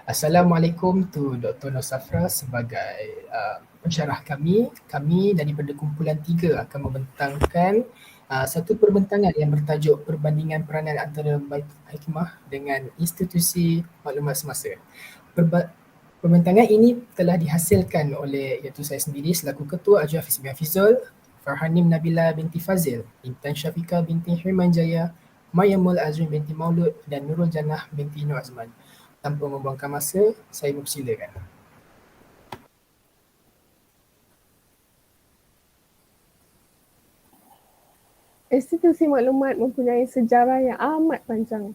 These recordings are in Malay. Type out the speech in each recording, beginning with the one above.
Assalamualaikum tu Dr. Nur Safra sebagai pensyarah kami. Kami daripada kumpulan 3 akan membentangkan satu perbentangan yang bertajuk perbandingan peranan antara Baitul Hikmah dengan institusi maklumat semasa. Perbentangan ini telah dihasilkan oleh iaitu saya sendiri selaku Ketua Ajwa Hafiz bin Hafizul, Farhanim Nabila binti Fazil, Intan Syafiqah binti Hirmanjaya, Mayamul Azrin binti Maulud dan Nurul Jannah binti Nur Azman. Tanpa membuangkan masa, saya mempersilakan. Institusi maklumat mempunyai sejarah yang amat panjang.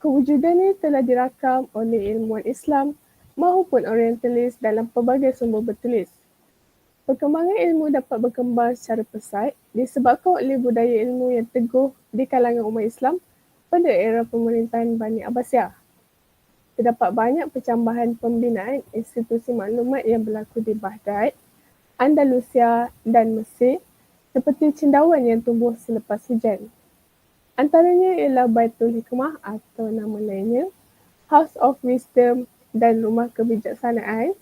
Kewujudannya telah dirakam oleh ilmuwan Islam maupun Orientalis dalam pelbagai sumber bertulis. Perkembangan ilmu dapat berkembang secara pesat disebabkan oleh budaya ilmu yang teguh di kalangan umat Islam pada era pemerintahan Bani Abbasiyah. Terdapat banyak percambahan pembinaan institusi maklumat yang berlaku di Baghdad, Andalusia dan Mesir seperti cendawan yang tumbuh selepas hujan. Antaranya ialah Baitul Hikmah atau nama lainnya, House of Wisdom dan Rumah Kebijaksanaan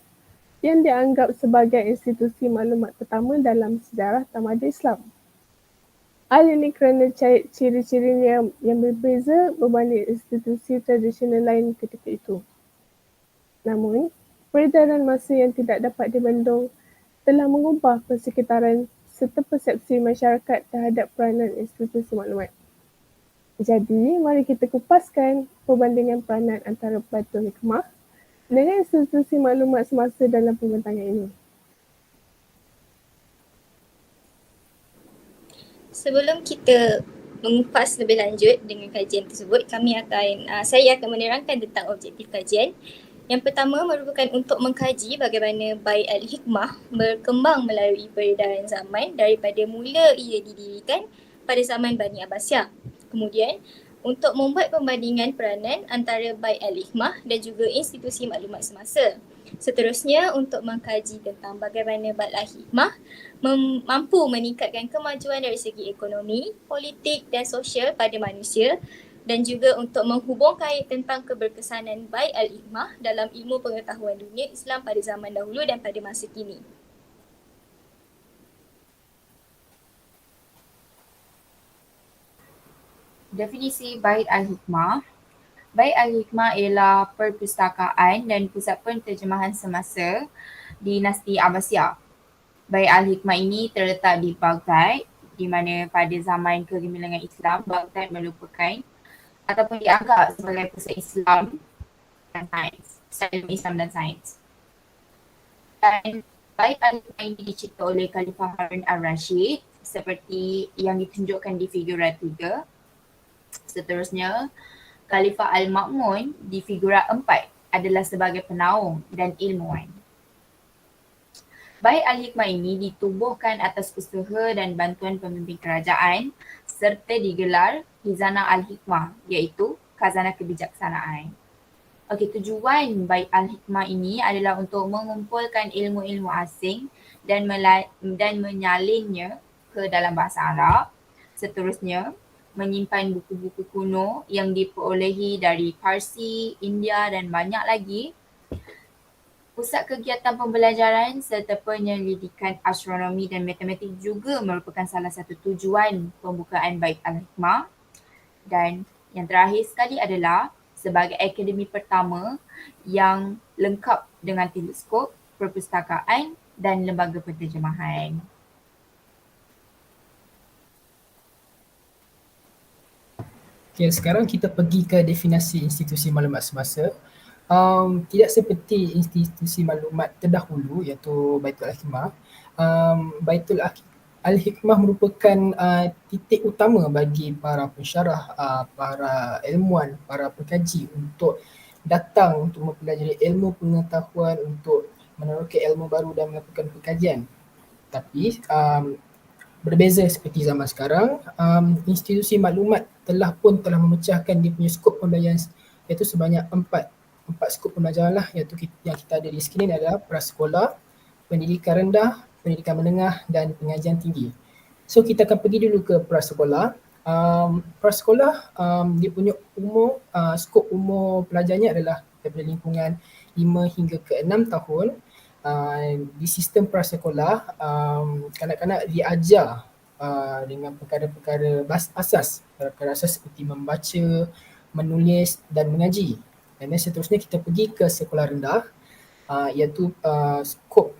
yang dianggap sebagai institusi maklumat pertama dalam sejarah tamadun Islam. Hal ini kerana ciri-cirinya yang berbeza berbanding institusi tradisional lain ketika itu. Namun, peredaran masa yang tidak dapat dibendung telah mengubah persekitaran serta persepsi masyarakat terhadap peranan institusi maklumat. Jadi, mari kita kupaskan perbandingan peranan antara Baitul Hikmah dengan institusi maklumat semasa dalam pembentangan ini. Sebelum kita mengupas lebih lanjut dengan kajian tersebut, saya akan menerangkan tentang objektif kajian. Yang pertama merupakan untuk mengkaji bagaimana Bait al-Hikmah berkembang melalui peredaran zaman daripada mula ia didirikan pada zaman Bani Abbasiyah. Kemudian, untuk membuat perbandingan peranan antara Bait al-Hikmah dan juga institusi maklumat semasa. Seterusnya, untuk mengkaji tentang bagaimana Bait al-Hikmah mampu meningkatkan kemajuan dari segi ekonomi, politik dan sosial pada manusia dan juga untuk menghubungkan tentang keberkesanan Bait al-Hikmah dalam ilmu pengetahuan dunia Islam pada zaman dahulu dan pada masa kini. Definisi Bait al-Hikmah. Bait al-Hikmah ialah perpustakaan dan pusat penterjemahan semasa dinasti Abbasiyah. Bait al-Hikmah ini terletak di Baghdad, di mana pada zaman kegemilangan Islam, Baghdad merupakan ataupun dianggap sebagai pusat Islam dan sains, pusat ilmu Islam dan sains. Dan Bait al-Hikmah ini dicipta oleh Khalifah Harun al-Rashid seperti yang ditunjukkan di figura 3. Seterusnya, Khalifah Al-Ma'mun di figura 4 adalah sebagai penaung dan ilmuwan. Bait al-Hikmah ini ditubuhkan atas usaha dan bantuan pemimpin kerajaan serta digelar Khizanah al-Hikmah iaitu khazanah kebijaksanaan. Tujuan Bait al-Hikmah ini adalah untuk mengumpulkan ilmu-ilmu asing dan menyalinnya ke dalam bahasa Arab. Seterusnya, menyimpan buku-buku kuno yang diperolehi dari Parsi, India dan banyak lagi. Pusat kegiatan pembelajaran serta penyelidikan astronomi dan matematik juga merupakan salah satu tujuan pembukaan Bait al-Hikmah. Dan yang terakhir sekali adalah sebagai akademi pertama yang lengkap dengan teleskop, perpustakaan dan lembaga penterjemahan. Okay, sekarang kita pergi ke definisi institusi maklumat semasa. Tidak seperti institusi maklumat terdahulu iaitu Baitul Hikmah. Baitul Al-Hikmah merupakan titik utama bagi para pensyarah, para ilmuwan, para pengkaji untuk datang untuk mempelajari ilmu pengetahuan, untuk meneroka ilmu baru dan melakukan pengkajian. Tapi berbeza seperti zaman sekarang, institusi maklumat telah memecahkan dia punya skop pembelajaran iaitu sebanyak empat skop pembelajaran lah, iaitu yang kita ada di sini adalah prasekolah, pendidikan rendah, pendidikan menengah dan pengajian tinggi. So kita akan pergi dulu ke prasekolah. Prasekolah dia punya skop umur pelajarnya adalah daripada lingkungan 5 hingga ke 6 tahun. Di sistem prasekolah, kanak-kanak diajar dengan perkara-perkara asas, perkara asas seperti membaca, menulis dan mengaji. Dan seterusnya kita pergi ke sekolah rendah, iaitu skop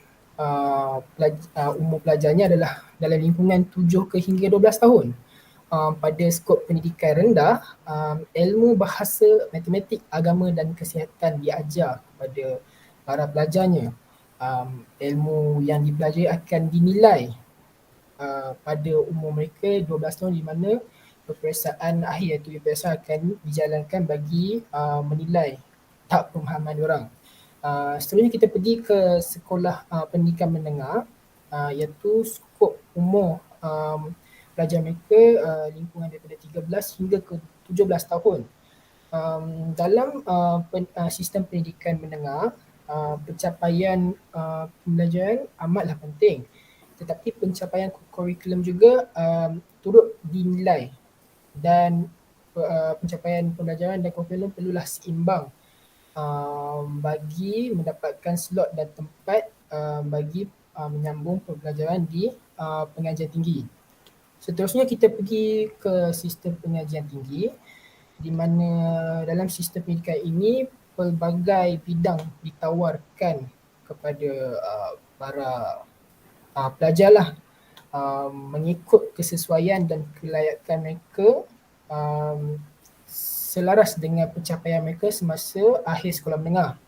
umur pelajarnya adalah dalam lingkungan 7 ke hingga 12 tahun. Pada skop pendidikan rendah, ilmu bahasa, matematik, agama dan kesihatan diajar kepada para pelajarnya. Ilmu yang dipelajari akan dinilai pada umur mereka 12 tahun, di mana peperiksaan akhir iaitu peperiksaan akan dijalankan bagi menilai tahap pemahaman diorang. Seterusnya kita pergi ke sekolah pendidikan menengah, iaitu skop umur pelajar mereka lingkungan daripada 13 hingga ke 17 tahun. Dalam sistem pendidikan menengah, pencapaian pembelajaran amatlah penting, tetapi pencapaian kurikulum juga turut dinilai, dan pencapaian pembelajaran dan kurikulum perlulah seimbang bagi mendapatkan slot dan tempat bagi menyambung pembelajaran di pengajian tinggi. Seterusnya kita pergi ke sistem pengajian tinggi, di mana dalam sistem pendidikan ini pelbagai bidang ditawarkan kepada para pelajar lah, mengikut kesesuaian dan kelayakan mereka, selaras dengan pencapaian mereka semasa akhir sekolah menengah.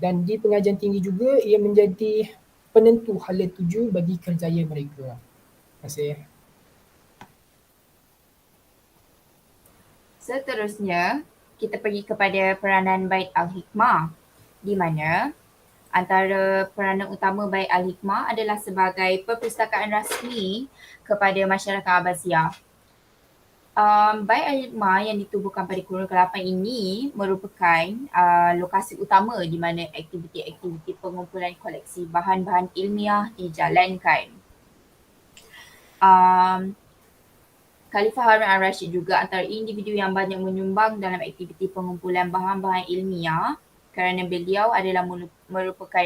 Dan di pengajian tinggi juga ia menjadi penentu hala tuju bagi kerjaya mereka. Terima kasih. Seterusnya, kita pergi kepada peranan Bait Al-Hikmah, di mana antara peranan utama Bait Al-Hikmah adalah sebagai perpustakaan rasmi kepada masyarakat Abbasiyah. Bait Al-Hikmah yang ditubuhkan pada kurun ke-8 ini merupakan lokasi utama di mana aktiviti-aktiviti pengumpulan koleksi bahan-bahan ilmiah dijalankan. Khalifah Harun al-Rashid juga antara individu yang banyak menyumbang dalam aktiviti pengumpulan bahan-bahan ilmiah kerana beliau adalah merupakan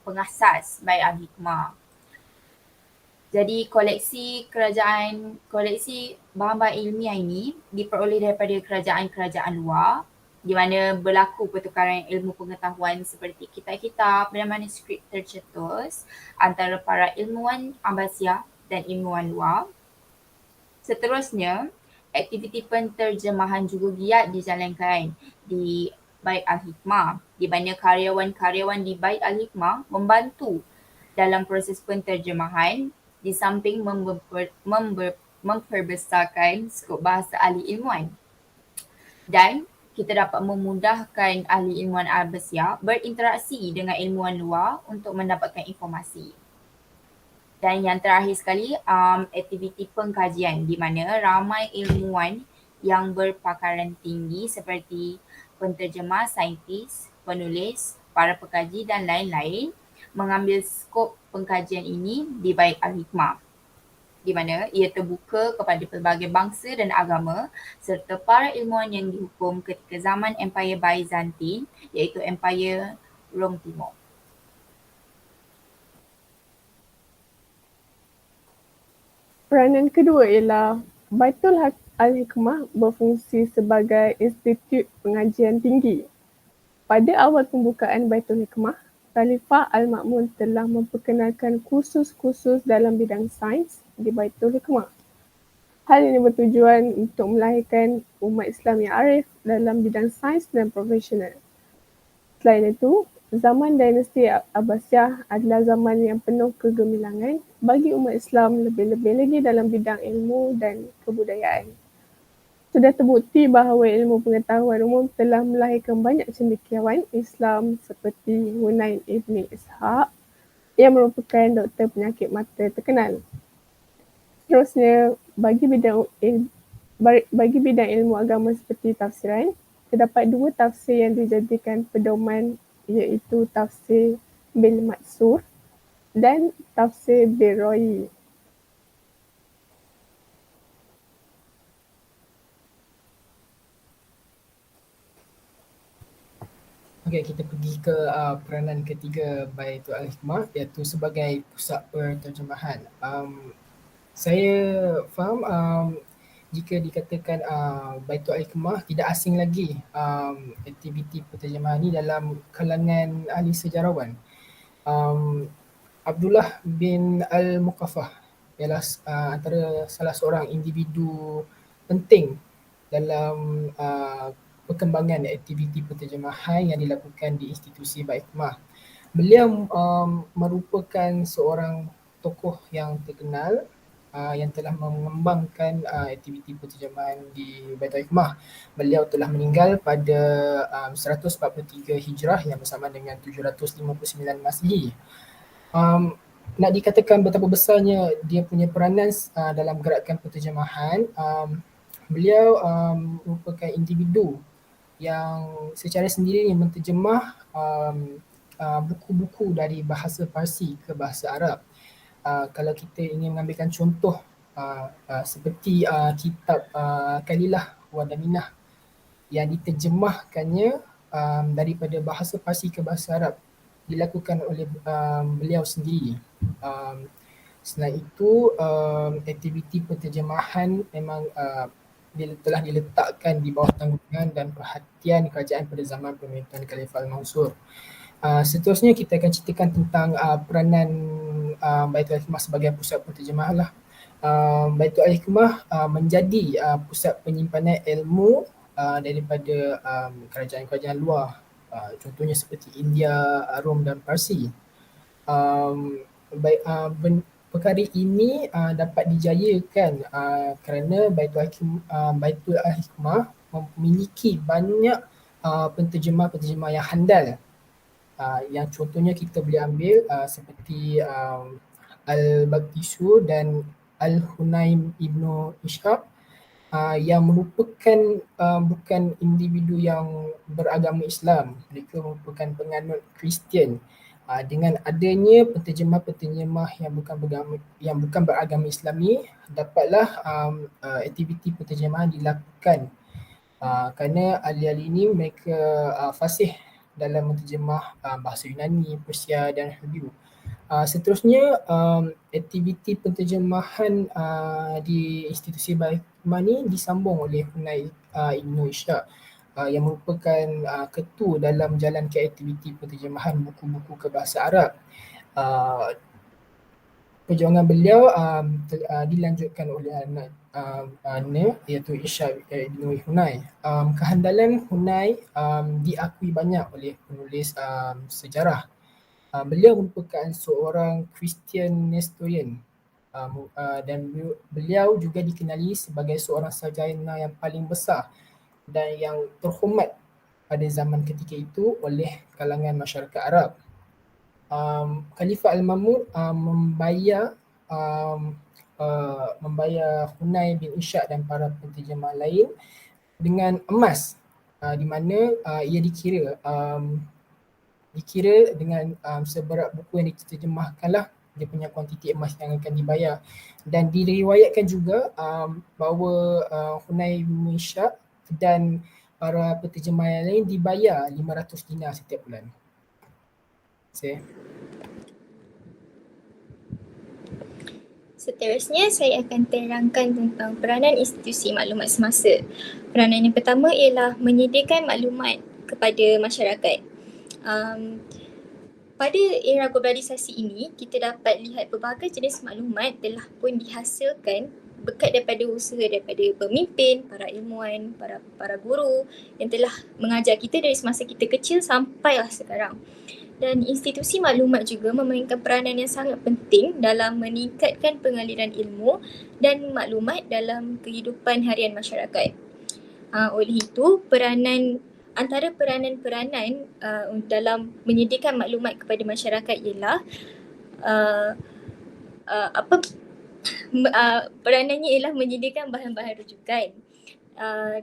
pengasas Bait Al-Hikmah. Jadi koleksi bahan-bahan ilmiah ini diperoleh daripada kerajaan-kerajaan luar, di mana berlaku pertukaran ilmu pengetahuan seperti kitab-kitab dan manuskrip tercetus antara para ilmuwan Abbasiyah dan ilmuwan luar. Seterusnya, aktiviti penterjemahan juga giat dijalankan di Bait Al-Hikmah, di mana karyawan-karyawan di Bait Al-Hikmah membantu dalam proses penterjemahan di samping memperbesarkan skop bahasa ahli ilmuwan. Dan kita dapat memudahkan ahli ilmuwan Abbasiyah berinteraksi dengan ilmuwan luar untuk mendapatkan informasi. Dan yang terakhir sekali, aktiviti pengkajian, di mana ramai ilmuwan yang berpakaran tinggi seperti penterjemah, saintis, penulis, para pekaji dan lain-lain mengambil skop pengkajian ini di Bait Al-Hikmah, di mana ia terbuka kepada pelbagai bangsa dan agama serta para ilmuwan yang dihukum ketika zaman Empire Byzantine, iaitu Empire Rom Timur. Peranan kedua ialah Baitul Al-Hikmah berfungsi sebagai institut pengajian tinggi. Pada awal pembukaan Baitul Hikmah, Khalifah Al-Ma'mun telah memperkenalkan kursus-kursus dalam bidang sains di Baitul Hikmah. Hal ini bertujuan untuk melahirkan umat Islam yang arif dalam bidang sains dan profesional. Selain itu, zaman dinasti Abbasiyah adalah zaman yang penuh kegemilangan bagi umat Islam, lebih-lebih lagi dalam bidang ilmu dan kebudayaan. Sudah terbukti bahawa ilmu pengetahuan umum telah melahirkan banyak cendekiawan Islam seperti Hunain Ibn Ishaq yang merupakan doktor penyakit mata terkenal. Seterusnya, bagi bidang ilmu agama seperti tafsiran, terdapat dua tafsir yang dijadikan pedoman, iaitu tafsir Bil Matsur dan tafsir Bil Roi. Okay, kita pergi ke peranan ketiga Baitul Al-Hikmah, iaitu sebagai pusat perterjemahan. Saya faham jika dikatakan Baitul Al-Hikmah tidak asing lagi aktiviti penterjemahan ini dalam kalangan ahli sejarawan. Abdullah bin Al-Muqaffah ialah antara salah seorang individu penting dalam perkembangan aktiviti penterjemahan yang dilakukan di institusi Baitul. Beliau merupakan seorang tokoh yang terkenal yang telah mengembangkan aktiviti penterjemahan di Baitul Hikmah. Beliau telah meninggal pada 143 Hijrah yang bersama dengan 759 Masih. Nak dikatakan betapa besarnya dia punya peranan dalam gerakan penterjemahan, beliau merupakan individu yang secara sendiri menterjemah buku-buku dari bahasa Parsi ke bahasa Arab. Kalau kita ingin mengambilkan contoh seperti kitab Kalilah wa Daminah yang diterjemahkannya daripada bahasa Parsi ke bahasa Arab, dilakukan oleh beliau sendiri. Selain itu, aktiviti penterjemahan memang telah diletakkan di bawah tanggungan dan perhatian kerajaan pada zaman pemerintahan Khalifah Al-Mansur. Seterusnya kita akan ceritakan tentang peranan Baitul Hikmah sebagai pusat penterjemahan lah. Baitul Hikmah menjadi pusat penyimpanan ilmu daripada kerajaan-kerajaan luar, contohnya seperti India, Rom dan Parsi. Perkara ini dapat dijayakan kerana Baitul Hikmah memiliki banyak penterjemah-penterjemah yang handal. Yang contohnya kita boleh ambil seperti Al-Baqtisur dan Al-Hunaim Ibnu Ishaq yang merupakan bukan individu yang beragama Islam. Mereka merupakan penganut Kristian. Dengan adanya penterjemah-penterjemah yang bukan beragama Islam ni, dapatlah aktiviti penterjemahan dilakukan kerana ahli-ahli ini mereka fasih dalam menterjemah bahasa Yunani, Persia dan Hebrew. Seterusnya, aktiviti penterjemahan di institusi Baitul ni disambung oleh Hunaim Ibnu Ishaq yang merupakan ketua dalam jalankan aktiviti penterjemahan buku-buku ke bahasa Arab. Perjuangan beliau dilanjutkan oleh anaknya iaitu Ishaq Ibnu Hunaim. Kehandalan Hunaim diakui banyak oleh penulis sejarah. Beliau merupakan seorang Christian Nestorian dan beliau juga dikenali sebagai seorang sarjana yang paling besar dan yang terhormat pada zaman ketika itu oleh kalangan masyarakat Arab. Khalifah Al-Ma'mun membayar Hunaim bin Ishaq dan para penterjemah lain dengan emas, di mana ia dikira dengan seberat buku yang diterjemahkanlah dia punya kuantiti emas yang akan dibayar. Dan diriwayatkan juga bahawa Hunaim bin Ishaq dan para penterjemah yang lain dibayar 500 dinar setiap bulan. Seterusnya saya akan terangkan tentang peranan institusi maklumat semasa. Peranan yang pertama ialah menyediakan maklumat kepada masyarakat. Pada era globalisasi ini, kita dapat lihat pelbagai jenis maklumat telah pun dihasilkan berkat daripada usaha daripada pemimpin, para ilmuwan, para guru yang telah mengajar kita dari semasa kita kecil sampailah sekarang. Dan institusi maklumat juga memainkan peranan yang sangat penting dalam meningkatkan pengaliran ilmu dan maklumat dalam kehidupan harian masyarakat. Oleh itu, antara peranan-peranan dalam menyediakan maklumat kepada masyarakat ialah peranannya ialah menyediakan bahan-bahan rujukan.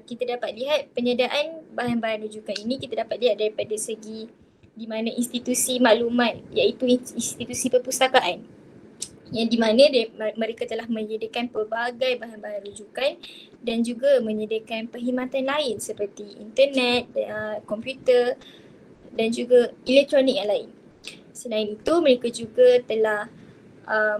Kita dapat lihat penyediaan bahan-bahan rujukan ini kita dapat lihat daripada segi di mana institusi maklumat iaitu institusi perpustakaan yang di mana mereka telah menyediakan pelbagai bahan-bahan rujukan dan juga menyediakan perkhidmatan lain seperti internet, komputer dan juga elektronik yang lain. Selain itu, mereka juga telah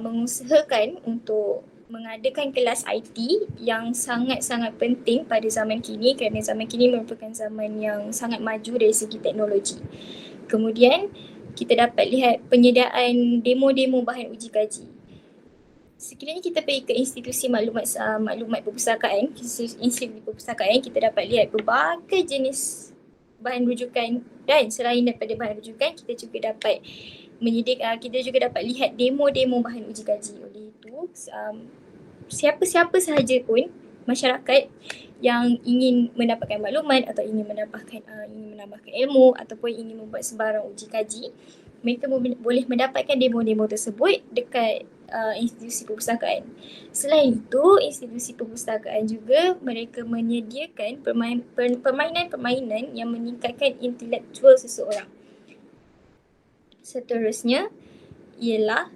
mengusahakan untuk mengadakan kelas IT yang sangat-sangat penting pada zaman kini kerana zaman kini merupakan zaman yang sangat maju dari segi teknologi. Kemudian kita dapat lihat penyediaan demo-demo bahan uji kaji. Sekiranya kita pergi ke institusi maklumat perpustakaan, institusi perpustakaan, kita dapat lihat berbagai jenis bahan rujukan, dan selain daripada bahan rujukan, kita juga dapat lihat demo-demo bahan uji kaji. Oleh itu, siapa-siapa sahaja pun masyarakat yang ingin mendapatkan maklumat atau ingin menambahkan ilmu ataupun ingin membuat sebarang uji kaji, mereka boleh mendapatkan demo-demo tersebut dekat institusi perpustakaan. Selain itu, institusi perpustakaan juga mereka menyediakan permainan-permainan yang meningkatkan intelektual seseorang. Seterusnya ialah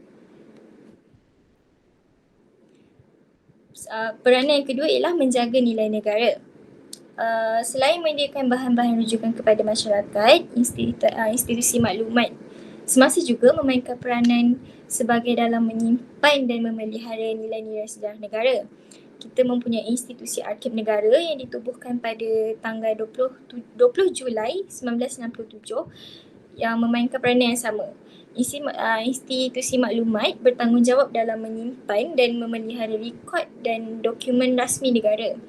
peranan yang kedua ialah menjaga nilai negara. Selain menyediakan bahan-bahan rujukan kepada masyarakat, institusi maklumat semasa juga memainkan peranan sebagai dalam menyimpan dan memelihara nilai-nilai sejarah negara. Kita mempunyai institusi Arsip Negara yang ditubuhkan pada tanggal 20 Julai 1967 yang memainkan peranan yang sama. Institusi maklumat bertanggungjawab dalam menyimpan dan memelihara rekod dan dokumen rasmi negara.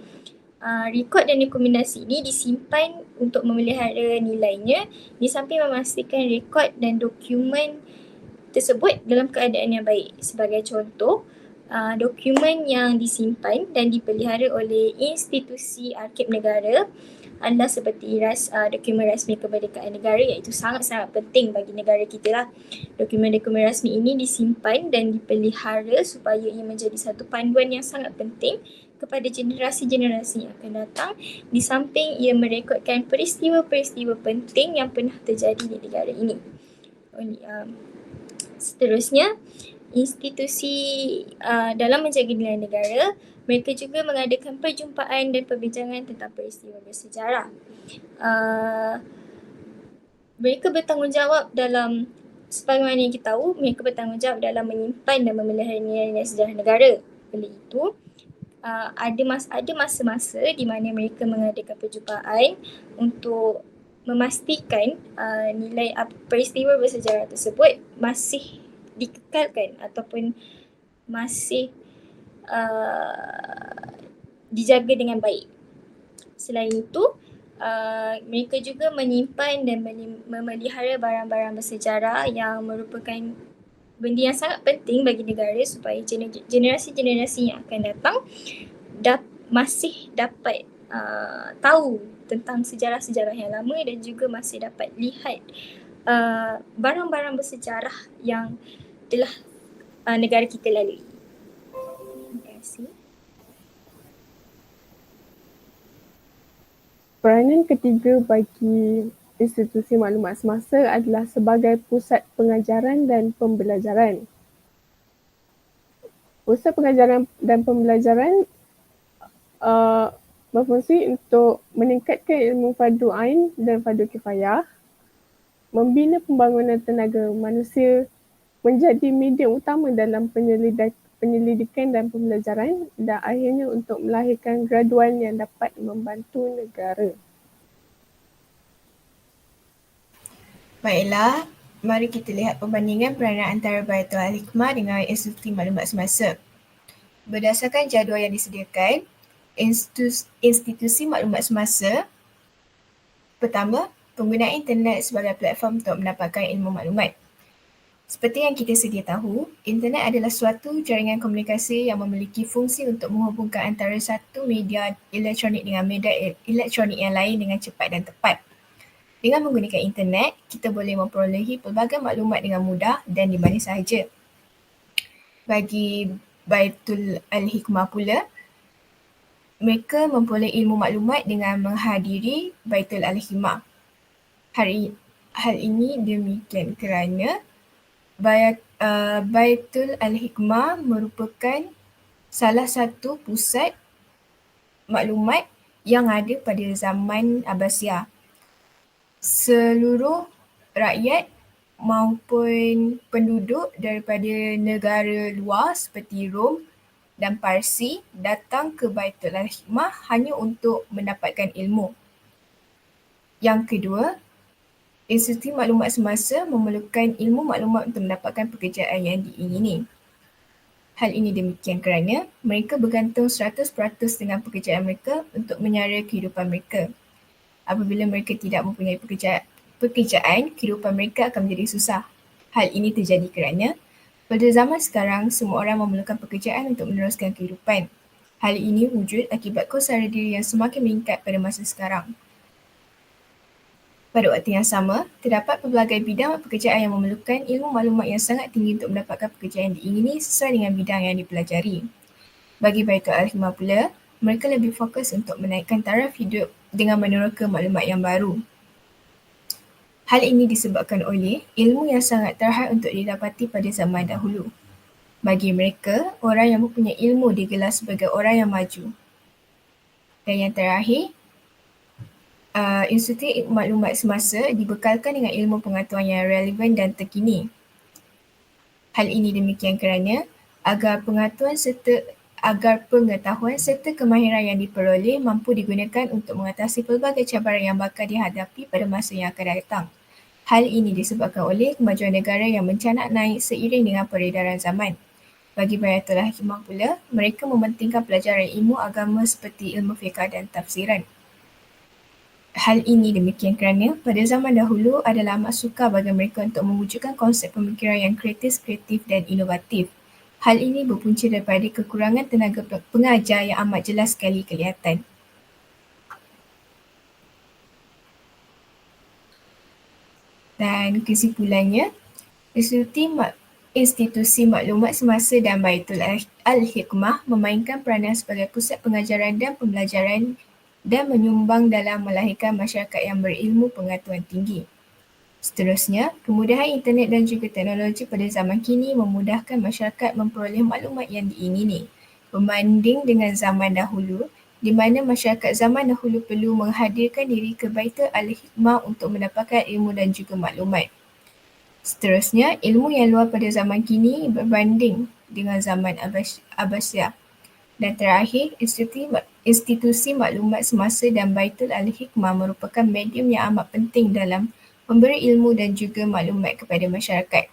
Rekod dan rekomendasi ini disimpan untuk memelihara nilainya, di samping memastikan rekod dan dokumen tersebut dalam keadaan yang baik. Sebagai contoh, dokumen yang disimpan dan dipelihara oleh institusi Arsip Negara adalah seperti dokumen rasmi kemerdekaan negara, iaitu sangat-sangat penting bagi negara kita lah. Dokumen-dokumen rasmi ini disimpan dan dipelihara supaya ia menjadi satu panduan yang sangat penting kepada generasi-generasi yang akan datang, di samping ia merekodkan peristiwa-peristiwa penting yang pernah terjadi di negara ini. Seterusnya, institusi dalam menjaga nilai negara, mereka juga mengadakan perjumpaan dan perbincangan tentang peristiwa bersejarah. Mereka bertanggungjawab dalam, sebagaimana yang kita tahu, mereka bertanggungjawab dalam menyimpan dan memelihara nilai-nilai sejarah negara. Oleh itu, ada masa-masa di mana mereka mengadakan perjumpaan untuk memastikan nilai peristiwa bersejarah tersebut masih dikekalkan ataupun masih dijaga dengan baik. Selain itu, mereka juga menyimpan dan memelihara barang-barang bersejarah yang merupakan benda yang sangat penting bagi negara supaya generasi-generasi yang akan datang masih dapat tahu tentang sejarah-sejarah yang lama dan juga masih dapat lihat barang-barang bersejarah yang telah negara kita lalui. Terima kasih. Peranan ketiga bagi institusi maklumat semasa adalah sebagai pusat pengajaran dan pembelajaran. Pusat pengajaran dan pembelajaran berfungsi untuk meningkatkan ilmu fardu ain dan fardu kifayah, membina pembangunan tenaga manusia, menjadi medium utama dalam penyelidikan dan pembelajaran, dan akhirnya untuk melahirkan graduan yang dapat membantu negara. Baiklah, mari kita lihat perbandingan peranan antara Baitul Al-Hikmah dengan institusi maklumat semasa. Berdasarkan jadual yang disediakan, institusi maklumat semasa, pertama, penggunaan internet sebagai platform untuk mendapatkan ilmu maklumat. Seperti yang kita sedia tahu, internet adalah suatu jaringan komunikasi yang memiliki fungsi untuk menghubungkan antara satu media elektronik dengan media elektronik yang lain dengan cepat dan tepat. Dengan menggunakan internet, kita boleh memperolehi pelbagai maklumat dengan mudah dan di mana sahaja. Bagi Baitul Al-Hikmah pula, mereka memperoleh ilmu maklumat dengan menghadiri Baitul Al-Hikmah. Hal ini demikian kerana Baitul Al-Hikmah merupakan salah satu pusat maklumat yang ada pada zaman Abbasiyah. Seluruh rakyat maupun penduduk daripada negara luar seperti Rom dan Parsi datang ke Baitul Hikmah hanya untuk mendapatkan ilmu. Yang kedua, institusi maklumat semasa memerlukan ilmu maklumat untuk mendapatkan pekerjaan yang diingini. Hal ini demikian kerana mereka bergantung 100% dengan pekerjaan mereka untuk menyara kehidupan mereka. Apabila mereka tidak mempunyai pekerjaan, kehidupan mereka akan menjadi susah. Hal ini terjadi kerana pada zaman sekarang, semua orang memerlukan pekerjaan untuk meneruskan kehidupan. Hal ini wujud akibat kos sara diri yang semakin meningkat pada masa sekarang. Pada waktu yang sama, terdapat pelbagai bidang pekerjaan yang memerlukan ilmu maklumat yang sangat tinggi untuk mendapatkan pekerjaan yang diingini sesuai dengan bidang yang dipelajari. Bagi Baitul Hikmah pula, mereka lebih fokus untuk menaikkan taraf hidup dengan meneroka maklumat yang baru. Hal ini disebabkan oleh ilmu yang sangat terhad untuk didapati pada zaman dahulu. Bagi mereka, orang yang mempunyai ilmu digelar sebagai orang yang maju. Dan yang terakhir, institusi maklumat semasa dibekalkan dengan ilmu pengetahuan yang relevan dan terkini. Hal ini demikian kerana agar pengetahuan serta kemahiran yang diperoleh mampu digunakan untuk mengatasi pelbagai cabaran yang bakal dihadapi pada masa yang akan datang. Hal ini disebabkan oleh kemajuan negara yang mencanak naik seiring dengan peredaran zaman. Bagi Baitul Hikmah pula, mereka mementingkan pelajaran ilmu agama seperti ilmu fiqh dan tafsiran. Hal ini demikian kerana pada zaman dahulu adalah amat sukar bagi mereka untuk mewujudkan konsep pemikiran yang kreatif dan inovatif. Hal ini berpunca daripada kekurangan tenaga pengajar yang amat jelas sekali kelihatan. Dan kesimpulannya, institusi maklumat semasa dan Baitul Hikmah memainkan peranan sebagai pusat pengajaran dan pembelajaran dan menyumbang dalam melahirkan masyarakat yang berilmu pengetahuan tinggi. Seterusnya, kemudahan internet dan juga teknologi pada zaman kini memudahkan masyarakat memperoleh maklumat yang diingini berbanding dengan zaman dahulu, di mana masyarakat zaman dahulu perlu menghadirkan diri ke Baitul Hikmah untuk mendapatkan ilmu dan juga maklumat. Seterusnya, ilmu yang luar pada zaman kini berbanding dengan zaman Abbasiyah. Dan terakhir, institusi maklumat semasa dan Baitul Hikmah merupakan medium yang amat penting dalam memberi ilmu dan juga maklumat kepada masyarakat.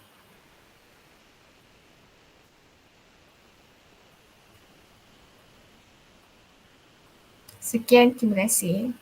Sekian, terima kasih.